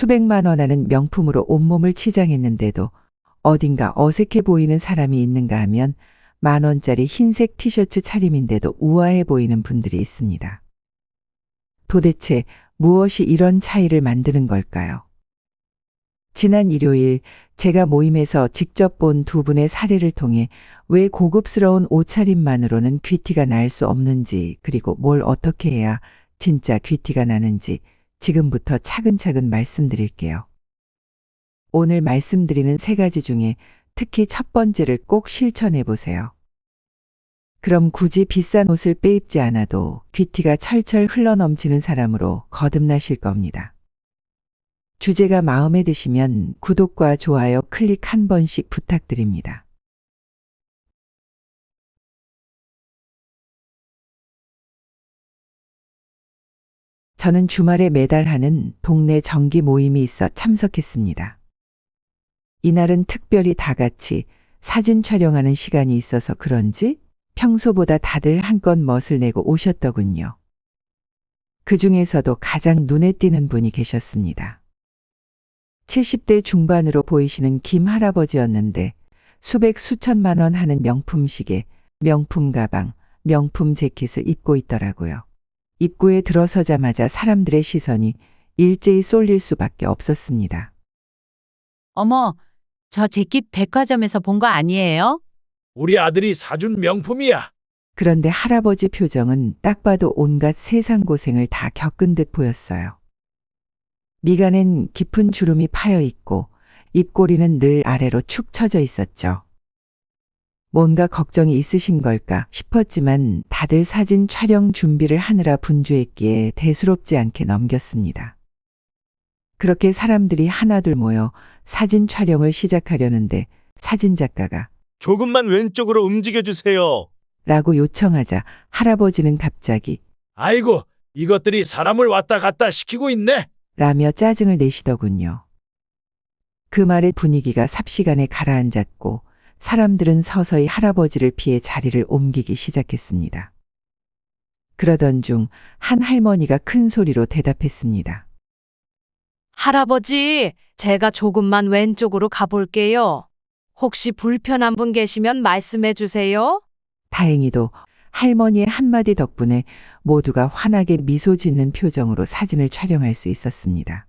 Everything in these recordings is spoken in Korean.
수백만 원 하는 명품으로 온몸을 치장했는데도 어딘가 어색해 보이는 사람이 있는가 하면 10,000원짜리 흰색 티셔츠 차림인데도 우아해 보이는 분들이 있습니다. 도대체 무엇이 이런 차이를 만드는 걸까요? 지난 일요일 제가 모임에서 직접 본 두 분의 사례를 통해 왜 고급스러운 옷차림만으로는 귀티가 날 수 없는지, 그리고 뭘 어떻게 해야 진짜 귀티가 나는지 지금부터 차근차근 말씀드릴게요. 오늘 말씀드리는 3가지 중에 특히 첫 번째를 꼭 실천해 보세요. 그럼 굳이 비싼 옷을 빼입지 않아도 귀티가 철철 흘러넘치는 사람으로 거듭나실 겁니다. 주제가 마음에 드시면 구독과 좋아요 클릭 한 번씩 부탁드립니다. 저는 주말에 매달 하는 동네 정기 모임이 있어 참석했습니다. 이날은 특별히 다 같이 사진 촬영하는 시간이 있어서 그런지 평소보다 다들 한껏 멋을 내고 오셨더군요. 그 중에서도 가장 눈에 띄는 분이 계셨습니다. 70대 중반으로 보이시는 김 할아버지였는데 수백 수천만 원 하는 명품 시계, 명품 가방, 명품 재킷을 입고 있더라고요. 입구에 들어서자마자 사람들의 시선이 일제히 쏠릴 수밖에 없었습니다. 어머, 저 재킷 백화점에서 본 거 아니에요? 우리 아들이 사준 명품이야. 그런데 할아버지 표정은 딱 봐도 온갖 세상 고생을 다 겪은 듯 보였어요. 미간엔 깊은 주름이 파여 있고 입꼬리는 늘 아래로 축 처져 있었죠. 뭔가 걱정이 있으신 걸까 싶었지만 다들 사진 촬영 준비를 하느라 분주했기에 대수롭지 않게 넘겼습니다. 그렇게 사람들이 하나둘 모여 사진 촬영을 시작하려는데 사진작가가 조금만 왼쪽으로 움직여주세요. 라고 요청하자 할아버지는 갑자기 아이고, 이것들이 사람을 왔다 갔다 시키고 있네. 라며 짜증을 내시더군요. 그 말에 분위기가 삽시간에 가라앉았고 사람들은 서서히 할아버지를 피해 자리를 옮기기 시작했습니다. 그러던 중 한 할머니가 큰 소리로 대답했습니다. 할아버지, 제가 조금만 왼쪽으로 가볼게요. 혹시 불편한 분 계시면 말씀해 주세요. 다행히도 할머니의 한마디 덕분에 모두가 환하게 미소 짓는 표정으로 사진을 촬영할 수 있었습니다.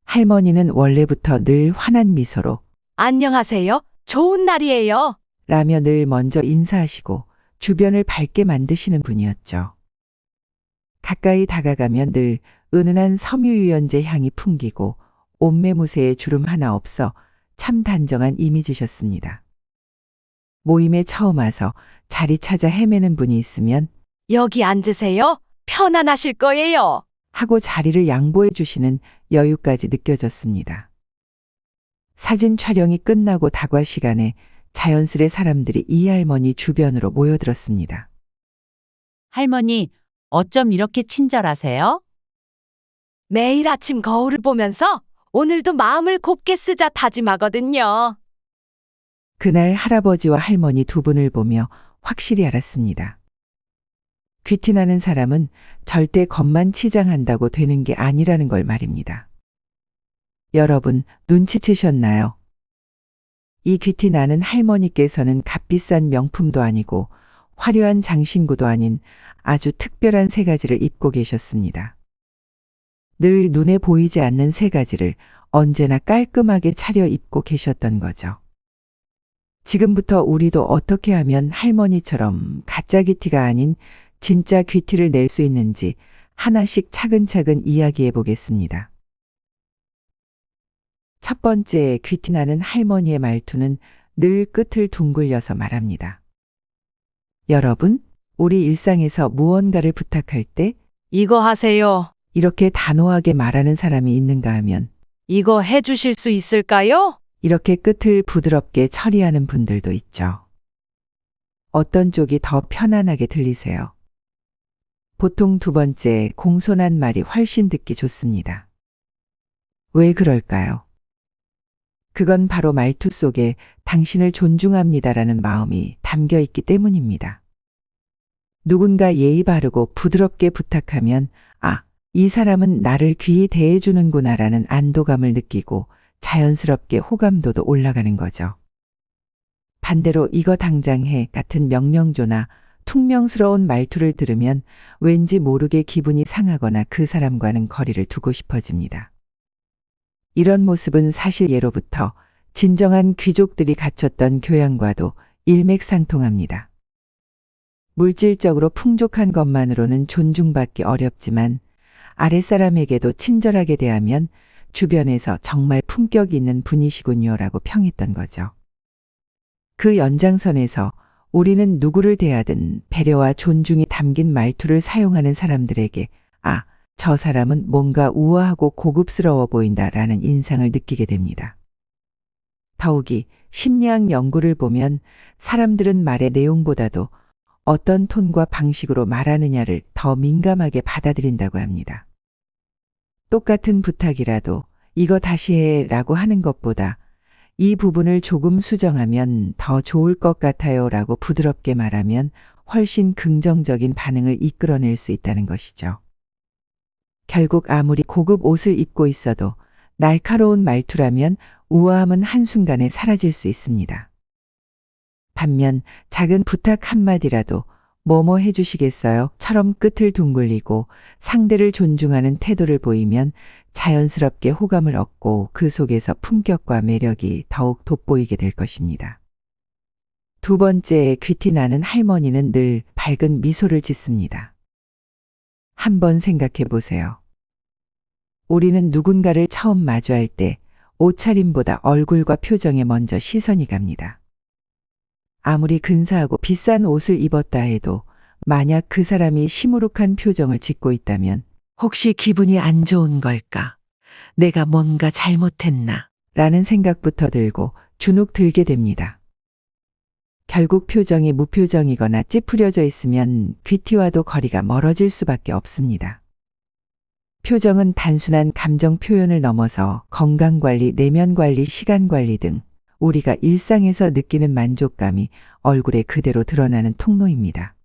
할머니는 원래부터 늘 환한 미소로 안녕하세요. 좋은 날이에요. 라며 늘 먼저 인사하시고 주변을 밝게 만드시는 분이었죠. 가까이 다가가면 늘 은은한 섬유유연제 향이 풍기고 옷매무새에 주름 하나 없어 참 단정한 이미지셨습니다. 모임에 처음 와서 자리 찾아 헤매는 분이 있으면 여기 앉으세요. 편안하실 거예요. 하고 자리를 양보해 주시는 여유까지 느껴졌습니다. 사진 촬영이 끝나고 다과 시간에 자연스레 사람들이 이 할머니 주변으로 모여들었습니다. 할머니, 어쩜 이렇게 친절하세요? 매일 아침 거울을 보면서 오늘도 마음을 곱게 쓰자 다짐하거든요. 그날 할아버지와 할머니 두 분을 보며 확실히 알았습니다. 귀티나는 사람은 절대 겉만 치장한다고 되는 게 아니라는 걸 말입니다. 여러분 눈치채셨나요? 이 귀티나는 할머니께서는 값비싼 명품도 아니고 화려한 장신구도 아닌 아주 특별한 3가지를 입고 계셨습니다. 늘 눈에 보이지 않는 3가지를 언제나 깔끔하게 차려 입고 계셨던 거죠. 지금부터 우리도 어떻게 하면 할머니처럼 가짜 귀티가 아닌 진짜 귀티를 낼 수 있는지 하나씩 차근차근 이야기해 보겠습니다. 첫 번째, 귀티나는 할머니의 말투는 늘 끝을 둥글려서 말합니다. 여러분, 우리 일상에서 무언가를 부탁할 때 이거 하세요. 이렇게 단호하게 말하는 사람이 있는가 하면 이거 해 주실 수 있을까요? 이렇게 끝을 부드럽게 처리하는 분들도 있죠. 어떤 쪽이 더 편안하게 들리세요? 보통 두 번째, 공손한 말이 훨씬 듣기 좋습니다. 왜 그럴까요? 그건 바로 말투 속에 당신을 존중합니다라는 마음이 담겨 있기 때문입니다. 누군가 예의 바르고 부드럽게 부탁하면 아, 이 사람은 나를 귀히 대해주는구나라는 안도감을 느끼고 자연스럽게 호감도도 올라가는 거죠. 반대로 이거 당장 해 같은 명령조나 퉁명스러운 말투를 들으면 왠지 모르게 기분이 상하거나 그 사람과는 거리를 두고 싶어집니다. 이런 모습은 사실 예로부터 진정한 귀족들이 갖췄던 교양과도 일맥상통합니다. 물질적으로 풍족한 것만으로는 존중받기 어렵지만 아랫사람에게도 친절하게 대하면 주변에서 정말 품격 있는 분이시군요라고 평했던 거죠. 그 연장선에서 우리는 누구를 대하든 배려와 존중이 담긴 말투를 사용하는 사람들에게 아, 저 사람은 뭔가 우아하고 고급스러워 보인다라는 인상을 느끼게 됩니다. 더욱이 심리학 연구를 보면 사람들은 말의 내용보다도 어떤 톤과 방식으로 말하느냐를 더 민감하게 받아들인다고 합니다. 똑같은 부탁이라도 이거 다시 해라고 하는 것보다 이 부분을 조금 수정하면 더 좋을 것 같아요 라고 부드럽게 말하면 훨씬 긍정적인 반응을 이끌어낼 수 있다는 것이죠. 결국 아무리 고급 옷을 입고 있어도 날카로운 말투라면 우아함은 한순간에 사라질 수 있습니다. 반면 작은 부탁 한마디라도 뭐뭐 해주시겠어요? 처럼 끝을 둥글리고 상대를 존중하는 태도를 보이면 자연스럽게 호감을 얻고 그 속에서 품격과 매력이 더욱 돋보이게 될 것입니다. 두 번째, 귀티 나는 할머니는 늘 밝은 미소를 짓습니다. 한번 생각해 보세요. 우리는 누군가를 처음 마주할 때 옷차림보다 얼굴과 표정에 먼저 시선이 갑니다. 아무리 근사하고 비싼 옷을 입었다 해도 만약 그 사람이 시무룩한 표정을 짓고 있다면 혹시 기분이 안 좋은 걸까? 내가 뭔가 잘못했나? 라는 생각부터 들고 주눅 들게 됩니다. 결국 표정이 무표정이거나 찌푸려져 있으면 귀티와도 거리가 멀어질 수밖에 없습니다. 표정은 단순한 감정 표현을 넘어서 건강관리, 내면관리, 시간관리 등 우리가 일상에서 느끼는 만족감이 얼굴에 그대로 드러나는 통로입니다.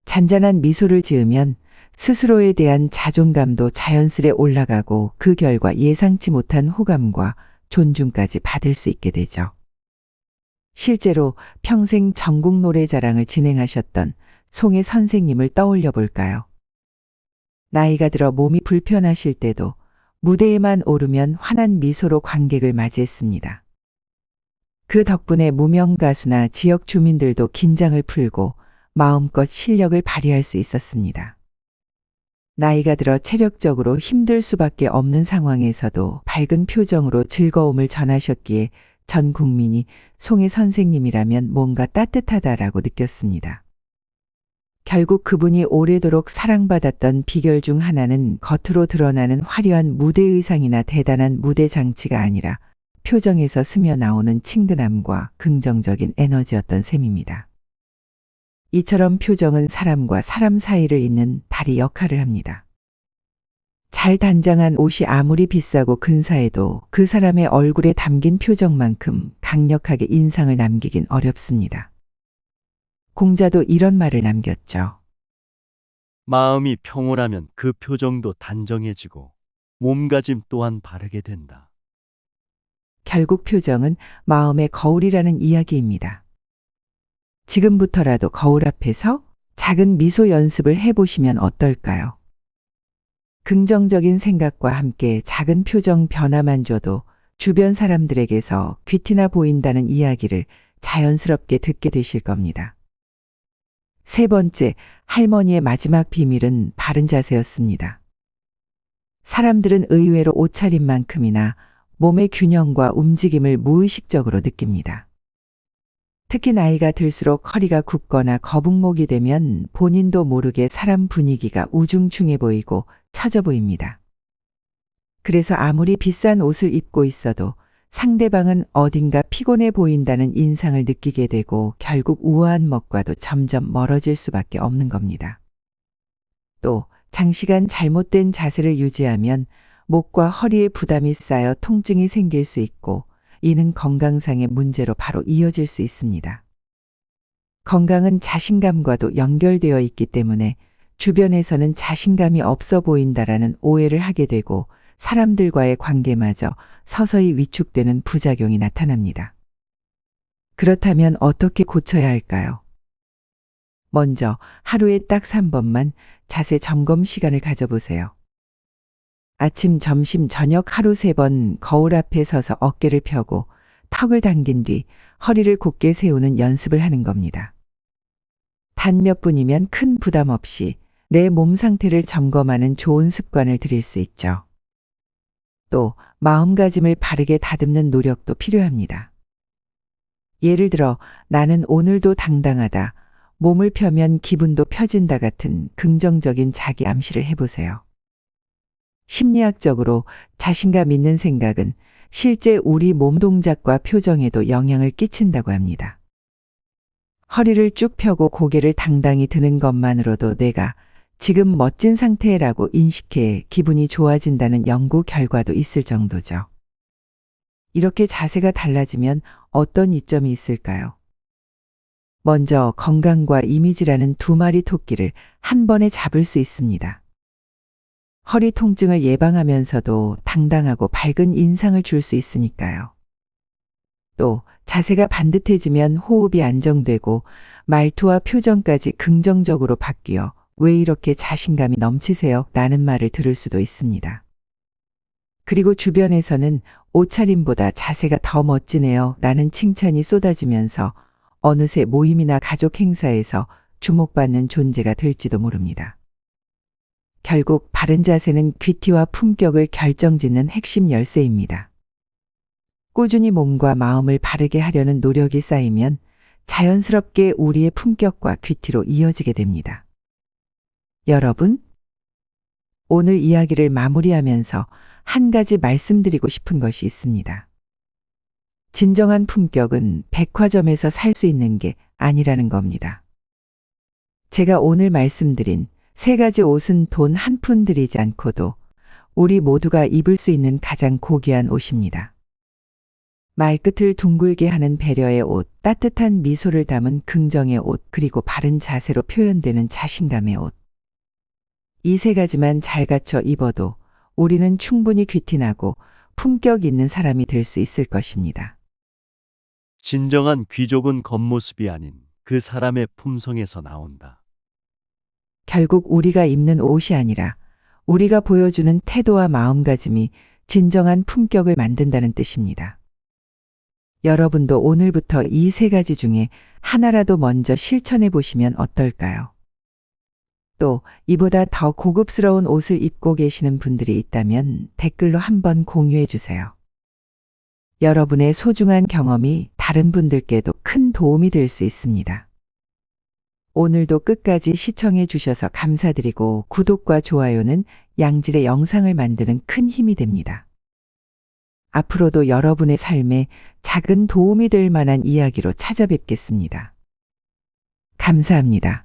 잔잔한 미소를 지으면 스스로에 대한 자존감도 자연스레 올라가고 그 결과 예상치 못한 호감과 존중까지 받을 수 있게 되죠. 실제로 평생 전국 노래자랑을 진행하셨던 송혜 선생님을 떠올려 볼까요? 나이가 들어 몸이 불편하실 때도 무대에만 오르면 환한 미소로 관객을 맞이했습니다. 그 덕분에 무명 가수나 지역 주민들도 긴장을 풀고 마음껏 실력을 발휘할 수 있었습니다. 나이가 들어 체력적으로 힘들 수밖에 없는 상황에서도 밝은 표정으로 즐거움을 전하셨기에 전 국민이 송혜 선생님이라면 뭔가 따뜻하다라고 느꼈습니다. 결국 그분이 오래도록 사랑받았던 비결 중 하나는 겉으로 드러나는 화려한 무대 의상이나 대단한 무대 장치가 아니라 표정에서 스며 나오는 친근함과 긍정적인 에너지였던 셈입니다. 이처럼 표정은 사람과 사람 사이를 잇는 다리 역할을 합니다. 잘 단장한 옷이 아무리 비싸고 근사해도 그 사람의 얼굴에 담긴 표정만큼 강력하게 인상을 남기긴 어렵습니다. 공자도 이런 말을 남겼죠. 마음이 평온하면 그 표정도 단정해지고 몸가짐 또한 바르게 된다. 결국 표정은 마음의 거울이라는 이야기입니다. 지금부터라도 거울 앞에서 작은 미소 연습을 해보시면 어떨까요? 긍정적인 생각과 함께 작은 표정 변화만 줘도 주변 사람들에게서 귀티나 보인다는 이야기를 자연스럽게 듣게 되실 겁니다. 세 번째, 할머니의 마지막 비밀은 바른 자세였습니다. 사람들은 의외로 옷차림만큼이나 몸의 균형과 움직임을 무의식적으로 느낍니다. 특히 나이가 들수록 허리가 굽거나 거북목이 되면 본인도 모르게 사람 분위기가 우중충해 보이고 처져 보입니다. 그래서 아무리 비싼 옷을 입고 있어도 상대방은 어딘가 피곤해 보인다는 인상을 느끼게 되고 결국 우아한 멋과도 점점 멀어질 수밖에 없는 겁니다. 또 장시간 잘못된 자세를 유지하면 목과 허리에 부담이 쌓여 통증이 생길 수 있고 이는 건강상의 문제로 바로 이어질 수 있습니다. 건강은 자신감과도 연결되어 있기 때문에 주변에서는 자신감이 없어 보인다라는 오해를 하게 되고 사람들과의 관계마저 서서히 위축되는 부작용이 나타납니다. 그렇다면 어떻게 고쳐야 할까요? 먼저 하루에 딱 3번만 자세 점검 시간을 가져보세요. 아침, 점심, 저녁 하루 3번 거울 앞에 서서 어깨를 펴고 턱을 당긴 뒤 허리를 곧게 세우는 연습을 하는 겁니다. 단 몇 분이면 큰 부담 없이 내 몸 상태를 점검하는 좋은 습관을 들일 수 있죠. 또 마음가짐을 바르게 다듬는 노력도 필요합니다. 예를 들어 나는 오늘도 당당하다, 몸을 펴면 기분도 펴진다 같은 긍정적인 자기 암시를 해보세요. 심리학적으로 자신감 있는 생각은 실제 우리 몸 동작과 표정에도 영향을 끼친다고 합니다. 허리를 쭉 펴고 고개를 당당히 드는 것만으로도 내가 지금 멋진 상태라고 인식해 기분이 좋아진다는 연구 결과도 있을 정도죠. 이렇게 자세가 달라지면 어떤 이점이 있을까요? 먼저 건강과 이미지라는 두 마리 토끼를 한 번에 잡을 수 있습니다. 허리 통증을 예방하면서도 당당하고 밝은 인상을 줄 수 있으니까요. 또 자세가 반듯해지면 호흡이 안정되고 말투와 표정까지 긍정적으로 바뀌어 왜 이렇게 자신감이 넘치세요? 라는 말을 들을 수도 있습니다. 그리고 주변에서는 옷차림보다 자세가 더 멋지네요 라는 칭찬이 쏟아지면서 어느새 모임이나 가족 행사에서 주목받는 존재가 될지도 모릅니다. 결국 바른 자세는 귀티와 품격을 결정짓는 핵심 열쇠입니다. 꾸준히 몸과 마음을 바르게 하려는 노력이 쌓이면 자연스럽게 우리의 품격과 귀티로 이어지게 됩니다. 여러분, 오늘 이야기를 마무리하면서 한 가지 말씀드리고 싶은 것이 있습니다. 진정한 품격은 백화점에서 살 수 있는 게 아니라는 겁니다. 제가 오늘 말씀드린 3가지 옷은 돈 한 푼 들이지 않고도 우리 모두가 입을 수 있는 가장 고귀한 옷입니다. 말끝을 둥글게 하는 배려의 옷, 따뜻한 미소를 담은 긍정의 옷, 그리고 바른 자세로 표현되는 자신감의 옷. 이 3가지만 잘 갖춰 입어도 우리는 충분히 귀티나고 품격 있는 사람이 될 수 있을 것입니다. 진정한 귀족은 겉모습이 아닌 그 사람의 품성에서 나온다. 결국 우리가 입는 옷이 아니라 우리가 보여주는 태도와 마음가짐이 진정한 품격을 만든다는 뜻입니다. 여러분도 오늘부터 이 3가지 중에 하나라도 먼저 실천해 보시면 어떨까요? 또 이보다 더 고급스러운 옷을 입고 계시는 분들이 있다면 댓글로 한번 공유해 주세요. 여러분의 소중한 경험이 다른 분들께도 큰 도움이 될 수 있습니다. 오늘도 끝까지 시청해 주셔서 감사드리고 구독과 좋아요는 양질의 영상을 만드는 큰 힘이 됩니다. 앞으로도 여러분의 삶에 작은 도움이 될 만한 이야기로 찾아뵙겠습니다. 감사합니다.